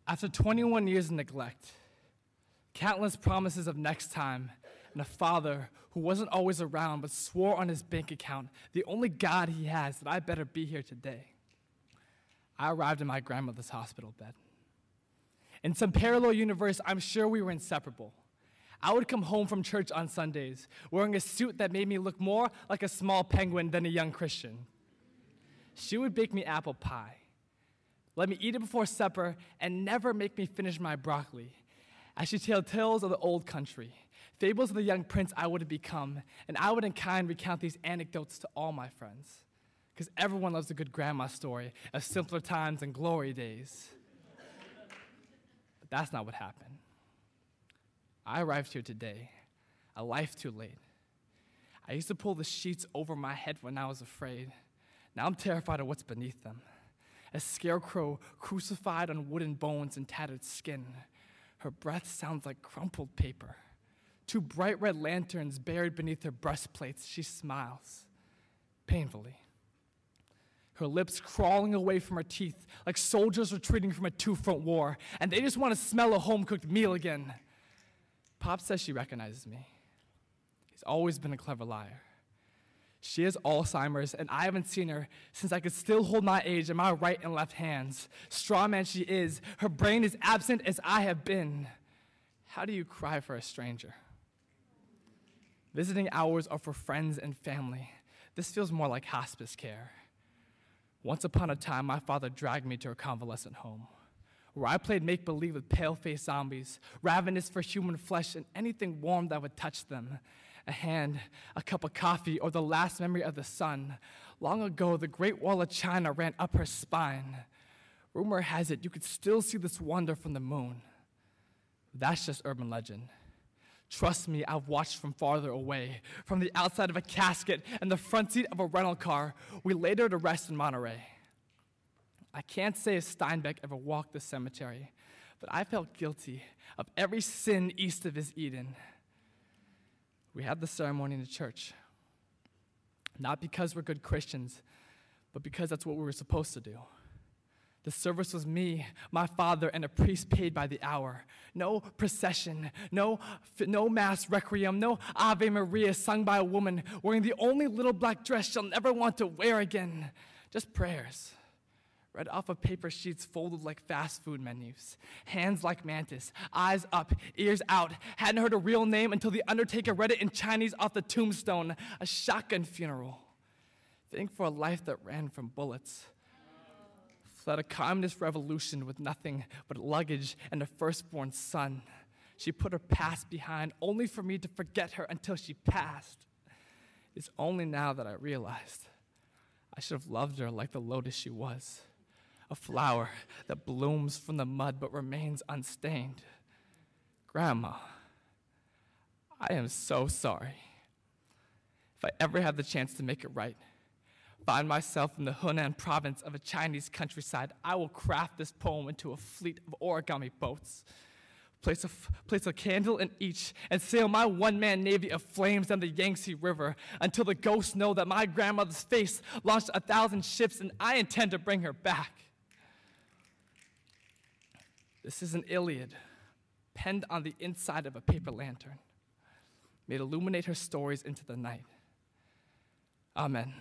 After 21 years of neglect, countless promises of next time, and a father who wasn't always around but swore on his bank account, the only God he has, that I better be here today, I arrived in my grandmother's hospital bed. In some parallel universe, I'm sure we were inseparable. I would come home from church on Sundays wearing a suit that made me look more like a small penguin than a young Christian. She would bake me apple pie, let me eat it before supper, and never make me finish my broccoli, as she told tales of the old country, fables of the young prince I would have become, and I would in kind recount these anecdotes to all my friends, because everyone loves a good grandma story of simpler times and glory days. But that's not what happened. I arrived here today, a life too late. I used to pull the sheets over my head when I was afraid. Now I'm terrified of what's beneath them. A scarecrow crucified on wooden bones and tattered skin. Her breath sounds like crumpled paper. Two bright red lanterns buried beneath her breastplates. She smiles, painfully. Her lips crawling away from her teeth like soldiers retreating from a two-front war, and they just want to smell a home-cooked meal again. Pop says she recognizes me. He's always been a clever liar. She has Alzheimer's, and I haven't seen her since I could still hold my age in my right and left hands. Straw man she is. Her brain is absent as I have been. How do you cry for a stranger? Visiting hours are for friends and family. This feels more like hospice care. Once upon a time, my father dragged me to a convalescent home, where I played make-believe with pale-faced zombies, ravenous for human flesh and anything warm that would touch them. A hand, a cup of coffee, or the last memory of the sun. Long ago, the Great Wall of China ran up her spine. Rumor has it you could still see this wonder from the moon. That's just urban legend. Trust me, I've watched from farther away, from the outside of a casket and the front seat of a rental car we laid her to rest in Monterey. I can't say if Steinbeck ever walked the cemetery, but I felt guilty of every sin east of his Eden. We had the ceremony in the church, not because we're good Christians, but because that's what we were supposed to do. The service was me, my father, and a priest paid by the hour. No procession, no mass requiem, no Ave Maria sung by a woman wearing the only little black dress she'll never want to wear again. Just prayers, read off of paper sheets folded like fast food menus. Hands like mantis, eyes up, ears out. Hadn't heard a real name until the undertaker read it in Chinese off the tombstone. A shotgun funeral. Fitting for a life that ran from bullets. Fled a communist revolution with nothing but luggage and a firstborn son. She put her past behind only for me to forget her until she passed. It's only now that I realized I should have loved her like the lotus she was. A flower that blooms from the mud but remains unstained. Grandma, I am so sorry. If I ever have the chance to make it right, find myself in the Hunan province of a Chinese countryside, I will craft this poem into a fleet of origami boats. Place a candle in each and sail my one-man navy of flames down the Yangtze River until the ghosts know that my grandmother's face launched 1,000 ships and I intend to bring her back. This is an Iliad, penned on the inside of a paper lantern. May it illuminate her stories into the night. Amen.